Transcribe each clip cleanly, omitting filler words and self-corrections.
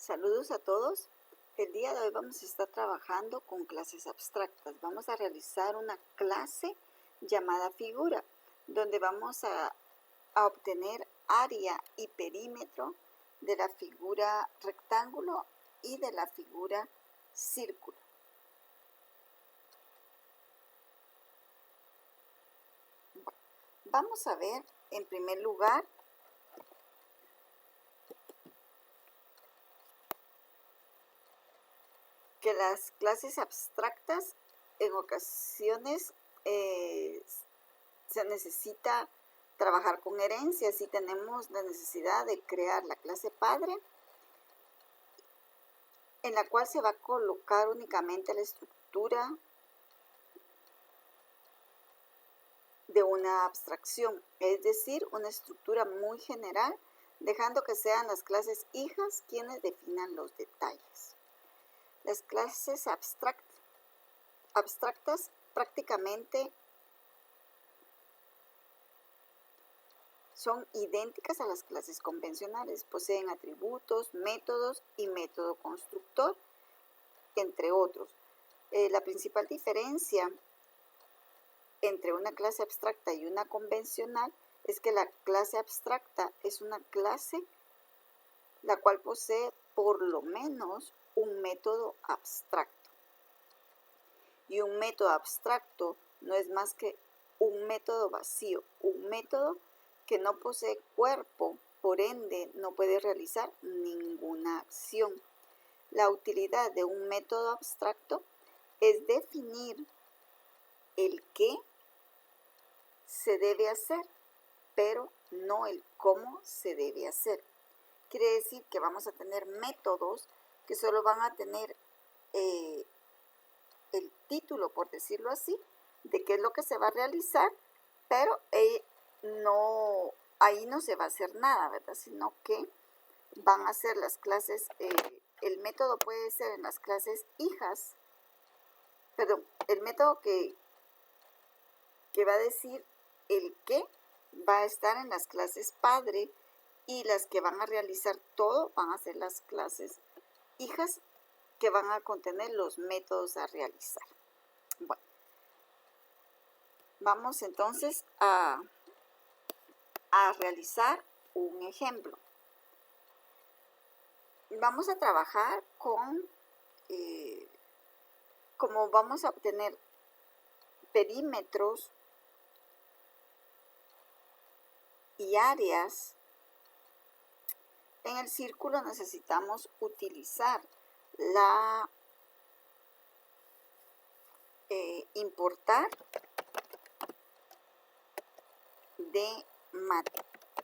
Saludos a todos. El día de hoy vamos a estar trabajando con clases abstractas. Vamos a realizar una clase llamada figura, donde vamos a obtener área y perímetro de la figura rectángulo y de la figura círculo. Vamos a ver en primer lugar que las clases abstractas en ocasiones se necesita trabajar con herencias y tenemos la necesidad de crear la clase padre, en la cual se va a colocar únicamente la estructura de una abstracción, es decir, una estructura muy general, dejando que sean las clases hijas quienes definan los detalles. Las clases abstractas prácticamente son idénticas a las clases convencionales, poseen atributos, métodos y método constructor, entre otros. La principal diferencia entre una clase abstracta y una convencional es que la clase abstracta es una clase la cual posee por lo menos un método abstracto. Y un método abstracto no es más que un método vacío, un método que no posee cuerpo, por ende no puede realizar ninguna acción. La utilidad de un método abstracto es definir el qué se debe hacer, pero no el cómo se debe hacer. Quiere decir que vamos a tener métodos que solo van a tener el título, por decirlo así, de qué es lo que se va a realizar, pero ahí no se va a hacer nada, ¿verdad? Sino que van a ser las clases, el método puede ser en las clases hijas, perdón, el método que va a decir el qué va a estar en las clases padre, y las que van a realizar todo van a ser las clases hijas que van a contener los métodos a realizar. Bueno, vamos entonces a realizar un ejemplo. Vamos a trabajar con, como vamos a obtener perímetros y áreas, en el círculo necesitamos utilizar importar de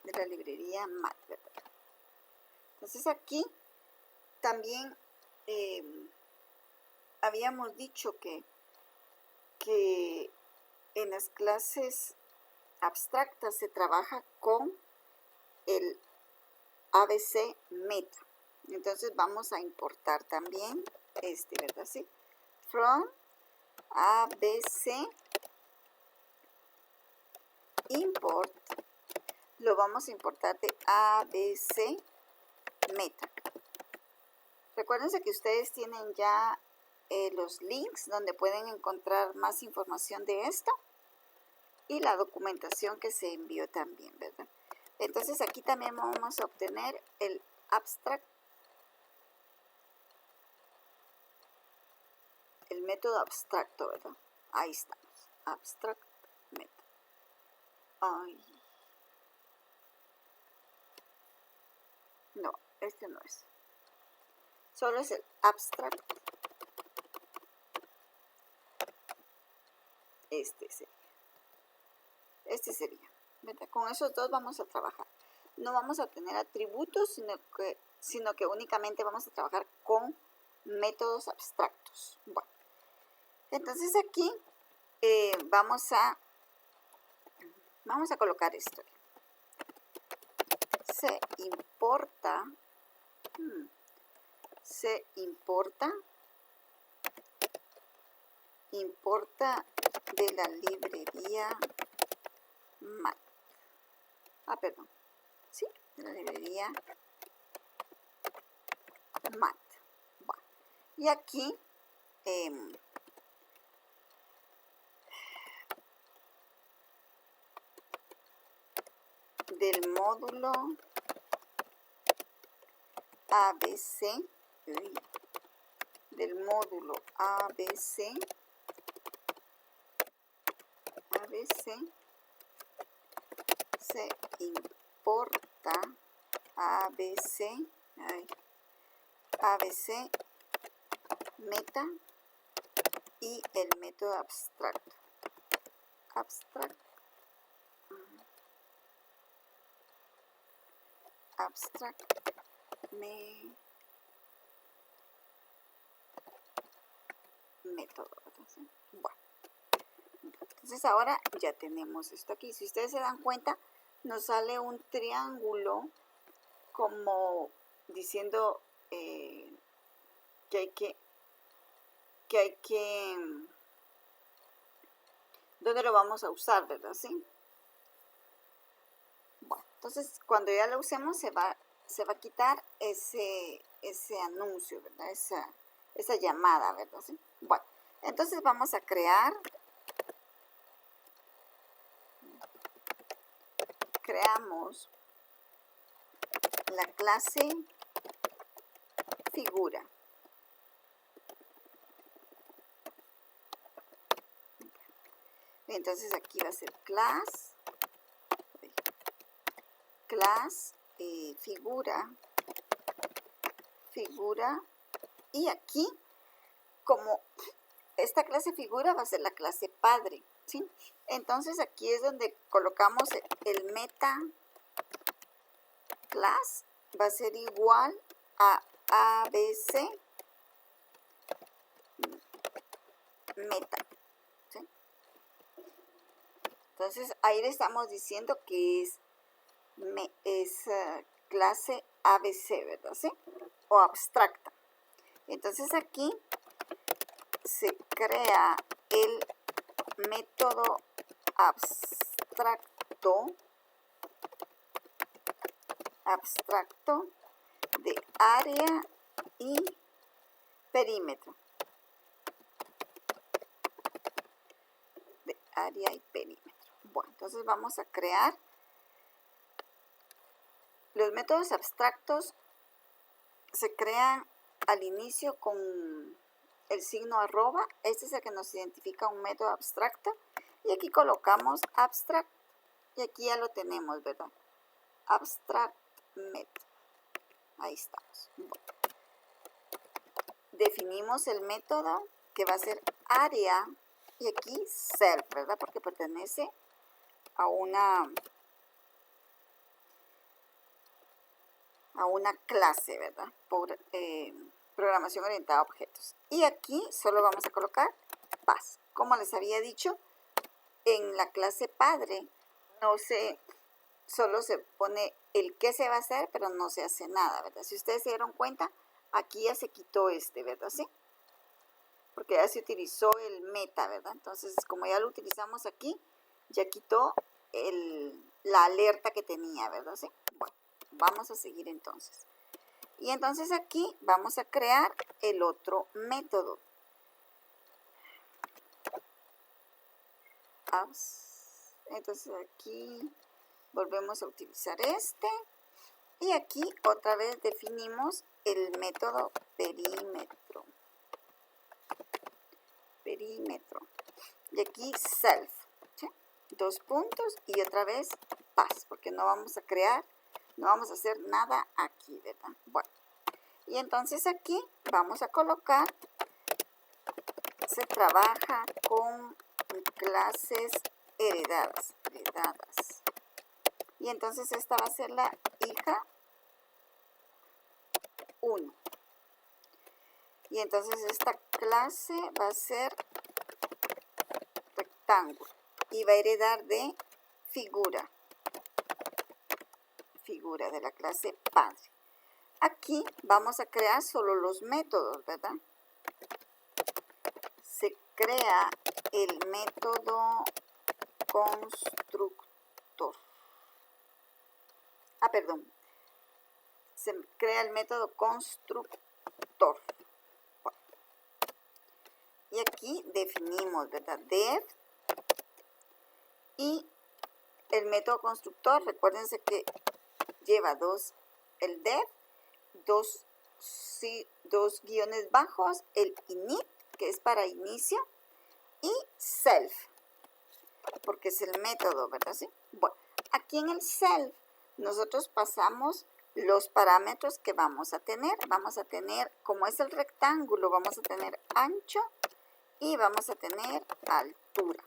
la librería Mat, ¿verdad? Entonces aquí también habíamos dicho que en las clases abstractas se trabaja con el ABC meta. Entonces vamos a importar también ¿verdad? Sí. From ABC import, lo vamos a importar de ABC meta. Recuérdense que ustedes tienen ya los links donde pueden encontrar más información de esto y la documentación que se envió también, ¿verdad? Entonces aquí también vamos a obtener el abstract, el método abstracto, ¿verdad? Ahí estamos, abstract method. Ay. No, este no es. Solo es el abstract. Este sería, ¿verdad? Con esos dos vamos a trabajar. No vamos a obtener atributos, sino que únicamente vamos a trabajar con métodos abstractos. Bueno, entonces aquí vamos a colocar esto. Se importa de la librería Mat. Perdón. Sí, de la librería mat. Bueno, y aquí del módulo ABC, del módulo ABC se importa ABC meta y el método abstracto. Método. Bueno, entonces ahora ya tenemos esto aquí. Si ustedes se dan cuenta, nos sale un triángulo como diciendo que hay que ¿dónde lo vamos a usar, verdad? ¿Sí? Bueno, entonces cuando ya lo usemos se va a quitar ese anuncio, ¿verdad? Esa llamada, ¿verdad? ¿Sí? Bueno, entonces vamos a creamos la clase figura. Entonces aquí va a ser class figura, y aquí como esta clase figura va a ser la clase padre, ¿sí? Entonces aquí es donde colocamos el meta class, va a ser igual a ABC meta, ¿sí? Entonces ahí le estamos diciendo que es clase ABC, ¿verdad? ¿Sí? O abstracta. Entonces aquí se crea el método abstracto de área y perímetro. Bueno, entonces vamos a crear los métodos abstractos. Se crean al inicio con el signo arroba. Este es el que nos identifica un método abstracto. Y aquí colocamos abstract. Y aquí ya lo tenemos, ¿verdad? Abstract method. Ahí estamos. Bueno. Definimos el método que va a ser área. Y aquí self, ¿verdad? Porque pertenece a una clase, ¿verdad? Por programación orientada a objetos. Y aquí solo vamos a colocar pass. Como les había dicho, en la clase padre solo se pone el qué se va a hacer, pero no se hace nada, ¿verdad? Si ustedes se dieron cuenta, aquí ya se quitó ¿verdad? ¿Sí? Porque ya se utilizó el meta, ¿verdad? Entonces, como ya lo utilizamos aquí, ya quitó la alerta que tenía, ¿verdad? ¿Sí? Bueno, vamos a seguir entonces. Y entonces aquí vamos a crear el otro método. Entonces aquí volvemos a utilizar y aquí otra vez definimos el método perímetro. Y aquí self, ¿sí? 2 puntos y otra vez pass, porque no vamos a hacer nada aquí, ¿verdad? Bueno, y entonces aquí vamos a colocar, se trabaja con clases heredadas. Y entonces esta va a ser la hija 1. Y entonces esta clase va a ser rectángulo y va a heredar de figura de la clase padre. Aquí vamos a crear solo los métodos, ¿verdad? Se crea el método constructor. Se crea el método constructor constructor. Y aquí definimos, ¿verdad? Def y el método constructor, recuérdense que lleva el def, dos guiones bajos, el init, que es para inicio, y self, porque es el método, ¿verdad? ¿Sí? Bueno, aquí en el self nosotros pasamos los parámetros que vamos a tener. Vamos a tener, como es el rectángulo, vamos a tener ancho y vamos a tener altura.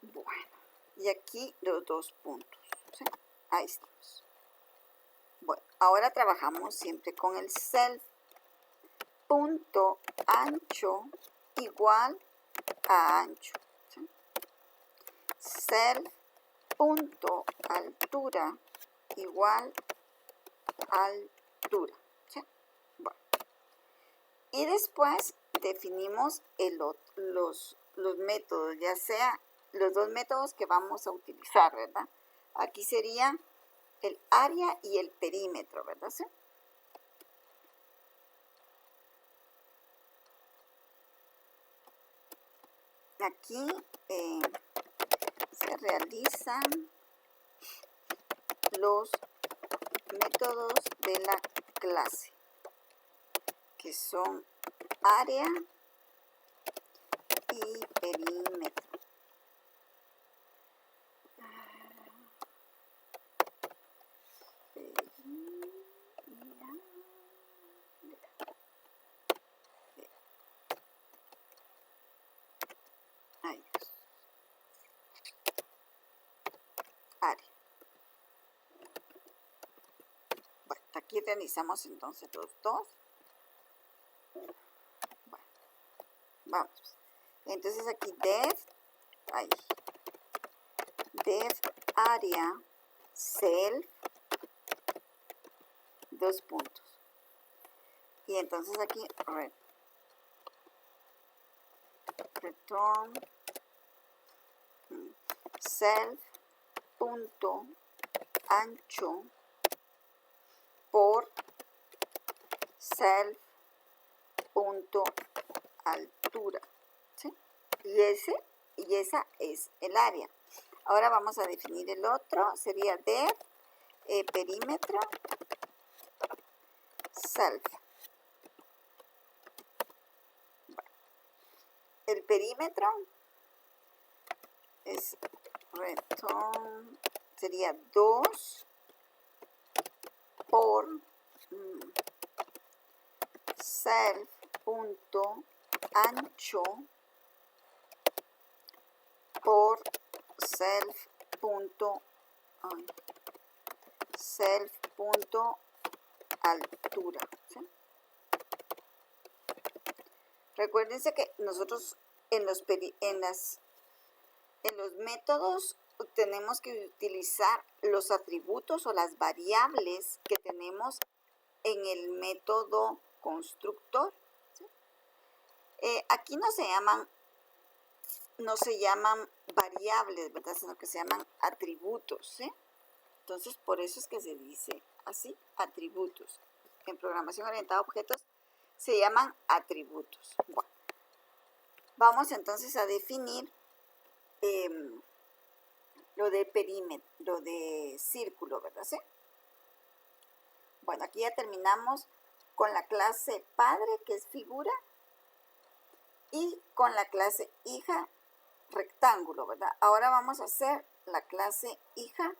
Bueno, y aquí los 2 puntos, ¿sí? Ahí estamos. Bueno, ahora trabajamos siempre con el self. Punto ancho igual a ancho, ¿sí? Self punto altura igual a altura, ¿sí? Bueno. Y después definimos los métodos, ya sea los 2 métodos que vamos a utilizar, ¿verdad? Aquí sería el área y el perímetro, ¿verdad? ¿Sí? Aquí se realizan los métodos de la clase, que son área y perímetro. Ahí es. Área. Bueno, aquí realizamos entonces los 2. Bueno, vamos. Entonces aquí def área self 2 puntos. Y entonces aquí return self punto ancho por self punto altura, ¿sí? Y esa es el área. Ahora vamos a definir el otro, sería def perímetro self. El perímetro es return, sería 2 por self punto ancho por self punto altura, ¿sí? Recuérdense que nosotros en los métodos tenemos que utilizar los atributos o las variables que tenemos en el método constructor, ¿sí? Aquí no se llaman variables, ¿verdad? Sino que se llaman atributos, ¿sí? Entonces, por eso es que se dice así, atributos. En programación orientada a objetos se llaman atributos. Bueno, vamos entonces a definir lo de perímetro, lo de círculo, ¿verdad? ¿Sí? Bueno, aquí ya terminamos con la clase padre, que es figura, y con la clase hija, rectángulo, ¿verdad? Ahora vamos a hacer la clase hija,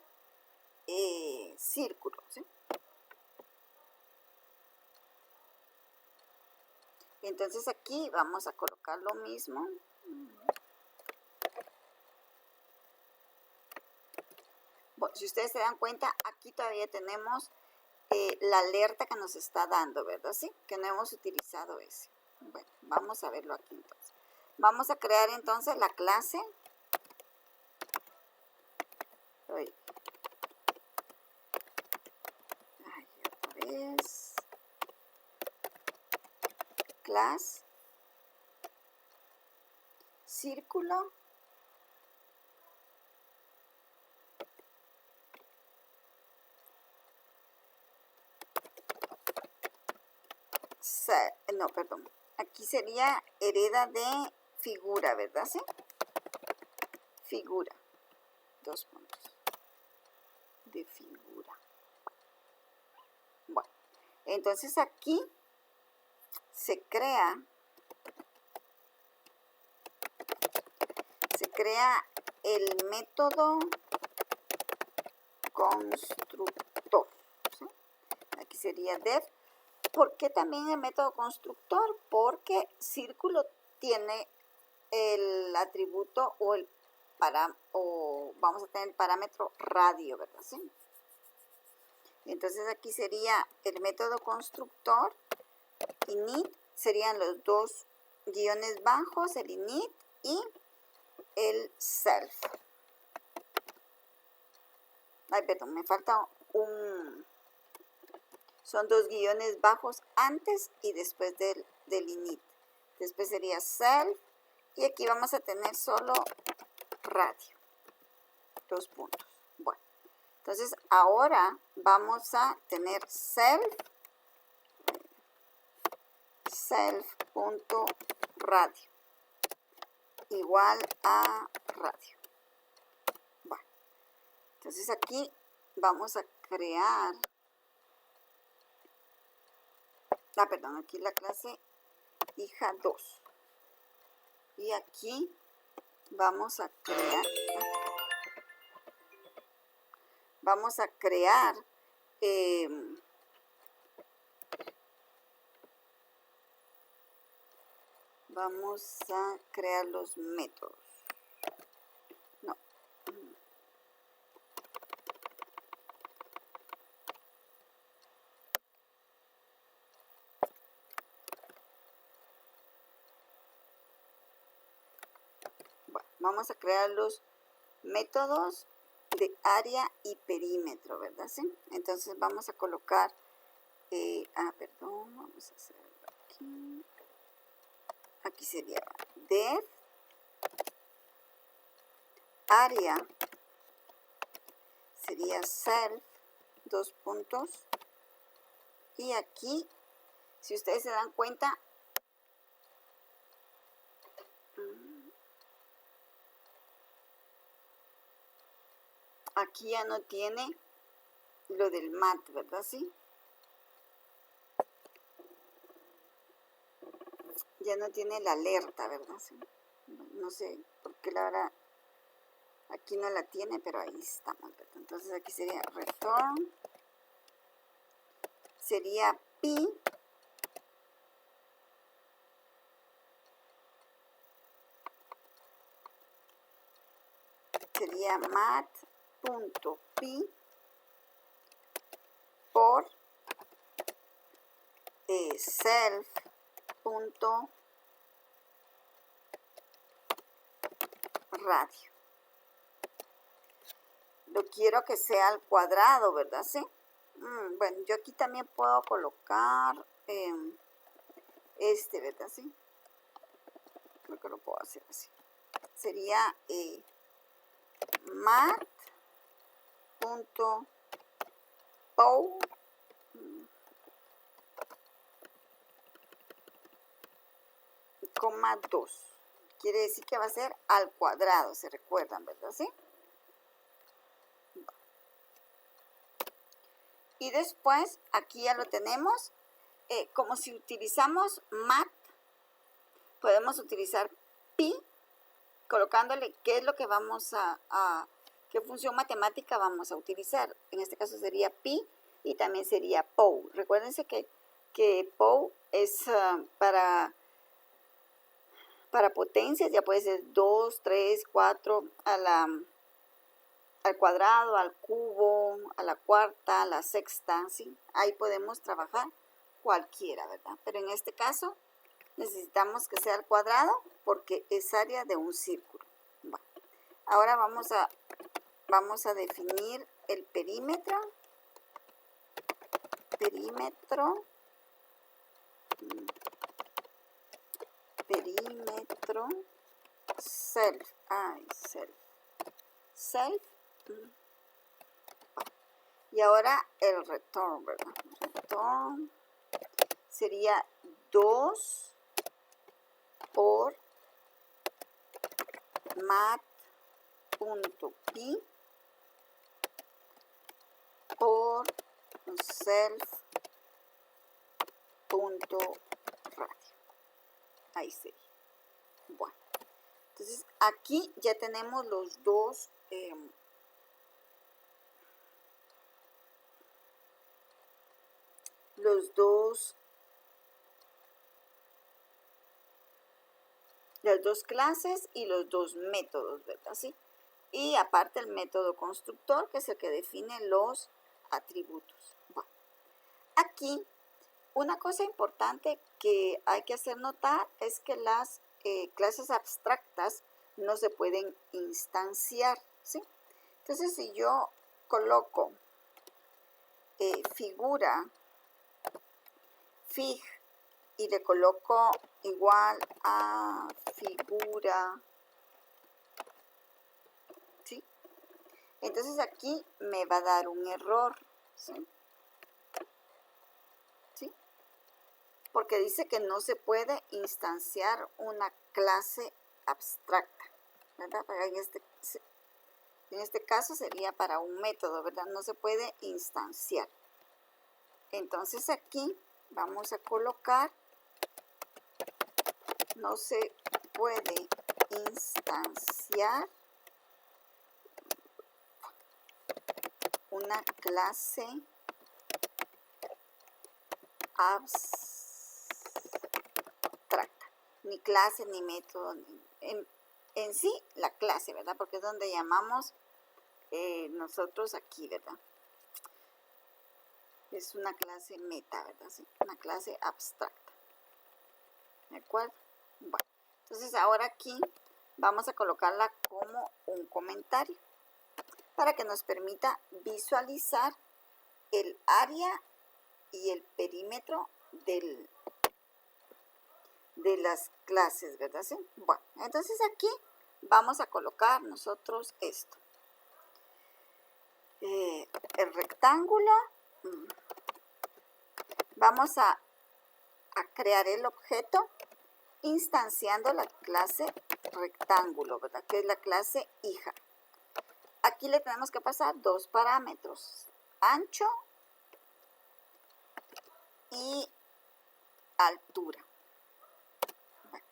círculo, ¿sí? Entonces aquí vamos a colocar lo mismo. Bueno, si ustedes se dan cuenta, aquí todavía tenemos la alerta que nos está dando, ¿verdad? Sí, que no hemos utilizado ese. Bueno, vamos a verlo aquí entonces. Vamos a crear entonces la clase. Ay, otra vez. Class. Círculo. no, perdón. Aquí sería hereda de figura, ¿verdad? ¿Sí? Figura. 2 puntos. De figura. Bueno, entonces aquí se crea el método constructor. ¿Sí? Aquí sería def. ¿Por qué también el método constructor? Porque círculo tiene el atributo o vamos a tener el parámetro radio, ¿verdad? ¿Sí? Entonces aquí sería el método constructor, init, serían los dos guiones bajos, el init y el self. Ay, perdón, me falta son dos guiones bajos antes y después del init. Después sería self y aquí vamos a tener solo radio. 2 puntos. Bueno, entonces ahora vamos a tener self.radio igual a radio. Bueno, entonces aquí vamos a crear, aquí la clase hija 2. Y aquí vamos a crear los métodos. No. Bueno, vamos a crear los métodos de área y perímetro, ¿verdad? ¿Sí? Entonces vamos a colocar, vamos a hacerlo aquí. Aquí sería def área, sería self, 2 puntos. Y aquí, si ustedes se dan cuenta, aquí ya no tiene lo del mat, ¿verdad? ¿Sí? Ya no tiene la alerta, ¿verdad? ¿Sí? No sé por qué la verdad aquí no la tiene, pero ahí estamos, ¿verdad? Entonces aquí sería return, sería pi, sería mat.pi por self.radio. Lo quiero que sea al cuadrado, ¿verdad? ¿Sí? Bueno, yo aquí también puedo colocar ¿verdad? ¿Sí? Creo que lo puedo hacer así. Sería mat.pow coma 2. Quiere decir que va a ser al cuadrado, se recuerdan, ¿verdad? ¿Sí? Y después, aquí ya lo tenemos. Como si utilizamos mat, podemos utilizar pi, colocándole qué es lo que vamos qué función matemática vamos a utilizar. En este caso sería pi y también sería pow. Recuérdense que pow es para potencias, ya puede ser 2, 3, 4 al cuadrado, al cubo, a la cuarta, a la sexta, ¿sí? Ahí podemos trabajar cualquiera, ¿verdad? Pero en este caso necesitamos que sea al cuadrado porque es área de un círculo. Bueno, ahora vamos a definir el perímetro. Perímetro self. Self. Y ahora el return, ¿verdad? Return sería 2 por mat.pi por self.radio. Ahí sería. Bueno, entonces aquí ya tenemos los dos las dos clases y los dos métodos, ¿verdad? ¿Sí? Y aparte el método constructor, que es el que define los atributos. Bueno, aquí una cosa importante que hay que hacer notar es que las clases abstractas no se pueden instanciar, ¿sí? Entonces, si yo coloco figura fig y le coloco igual a figura, ¿sí? Entonces aquí me va a dar un error, ¿sí? ¿Sí? Porque dice que no se puede instanciar una clase abstracta, ¿verdad? En este caso sería para un método, ¿verdad? No se puede instanciar. Entonces aquí vamos a colocar, no se puede instanciar una clase abstracta, ni clase ni método, en sí la clase, ¿verdad? Porque es donde llamamos nosotros aquí, ¿verdad? Es una clase meta, ¿verdad? Sí, una clase abstracta. ¿De acuerdo? Bueno, entonces ahora aquí vamos a colocarla como un comentario para que nos permita visualizar el área y el perímetro de las clases, ¿verdad? ¿Sí? Bueno, entonces aquí vamos a colocar nosotros esto. El rectángulo, vamos a crear el objeto instanciando la clase rectángulo, ¿verdad? Que es la clase hija. Aquí le tenemos que pasar dos parámetros, ancho y altura. Bueno,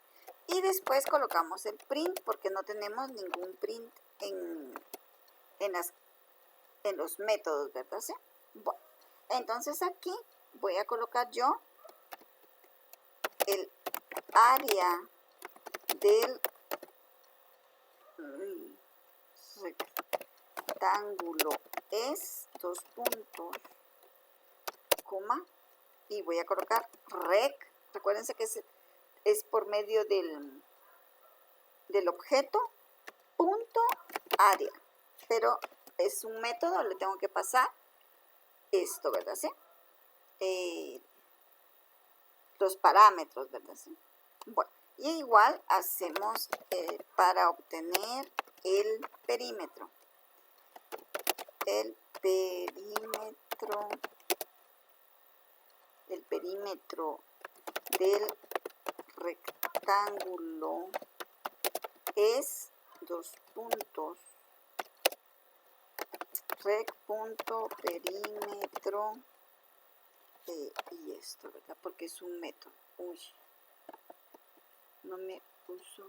y después colocamos el print porque no tenemos ningún print en los métodos, ¿verdad? ¿Sí? Bueno, entonces aquí voy a colocar yo el área del rectángulo es 2 puntos, coma, y voy a colocar rec. Recuérdense que es por medio del objeto punto área, pero es un método, le tengo que pasar esto, ¿verdad? ¿Sí? Los parámetros, ¿verdad? ¿Sí? Bueno, y igual hacemos para obtener el perímetro. El perímetro del rectángulo es 2 puntos rec.perímetro y esto, ¿verdad? Porque es un método. Uy, no me puso.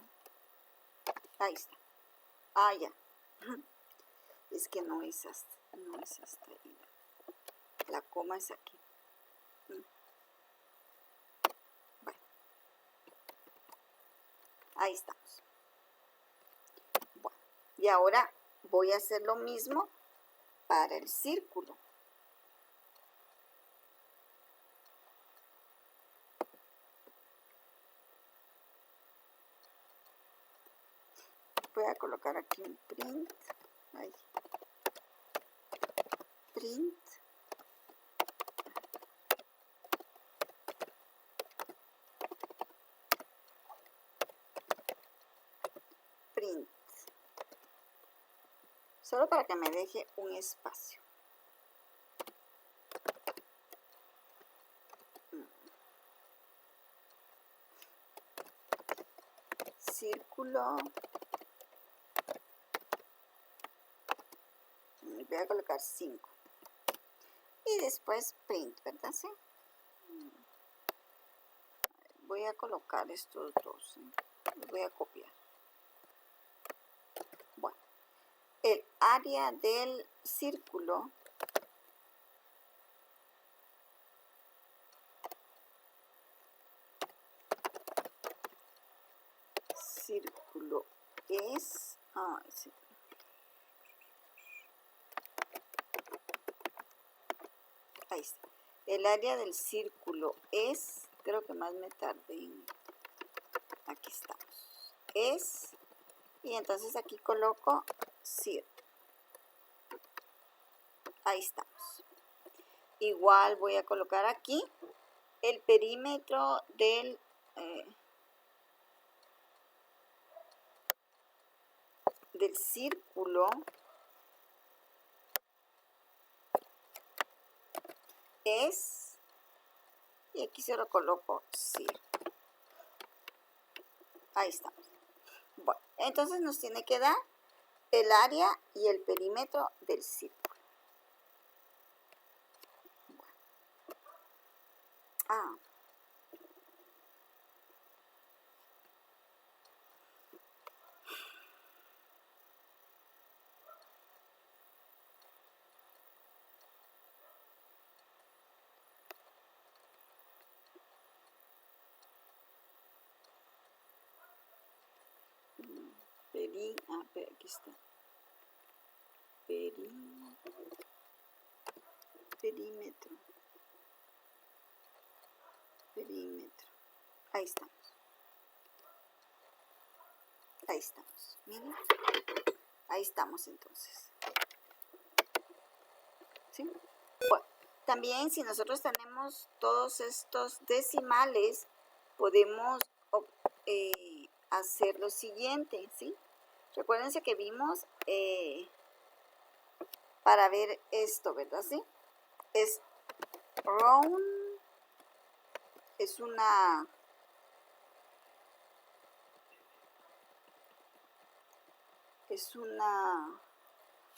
Ahí está. Ah, ya. Es que no es hasta ahí. La coma es aquí. Bueno. Ahí estamos. Bueno, y ahora voy a hacer lo mismo para el círculo. Voy a colocar aquí un print. Ahí. Print. Print. Solo para que me deje un espacio. círculo. Voy a colocar 5. Y después print, ¿verdad? Sí. Voy a colocar estos dos. ¿Sí? Los voy a copiar. Bueno, el área del círculo es, sí. Ahí está. El área del círculo es, creo que más me tardé en, aquí estamos, es, y entonces aquí coloco cir. Ahí estamos. Igual voy a colocar aquí el perímetro del círculo es, y aquí se lo coloco cir. Ahí estamos. Bueno, entonces nos tiene que dar el área y el perímetro del círculo. Bueno. Aquí está. Perímetro. Ahí estamos. Ahí estamos. Miren. Ahí estamos entonces. ¿Sí? Bueno, también si nosotros tenemos todos estos decimales, podemos hacer lo siguiente, ¿sí? Recuérdense que vimos para ver esto, ¿verdad? ¿Sí? Es round, es una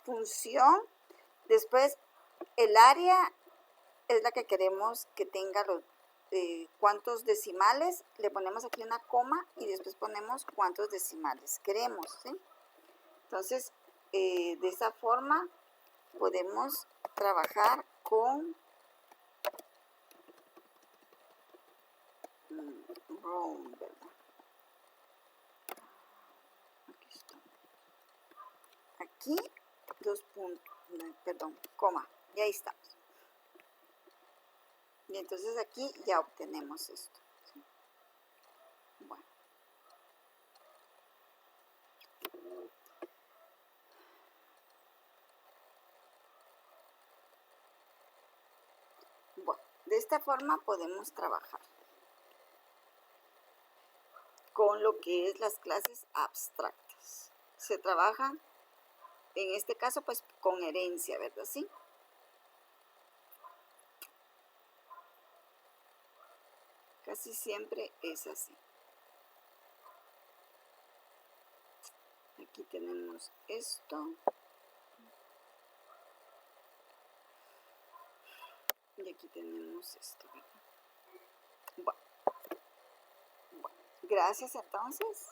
función. Después el área es la que queremos que tenga los cuántos decimales. Le ponemos aquí una coma y después ponemos cuántos decimales queremos, ¿sí? Entonces de esa forma podemos trabajar con round, ¿verdad? Aquí está. Aquí 2 puntos, perdón, coma, y ahí estamos. Y entonces aquí ya obtenemos esto, ¿sí? Bueno. Bueno, de esta forma podemos trabajar con lo que es las clases abstractas. Se trabaja, en este caso, pues con herencia, ¿verdad? ¿Sí? Casi siempre es así. Aquí tenemos esto. Y aquí tenemos esto, ¿verdad? Bueno, gracias entonces.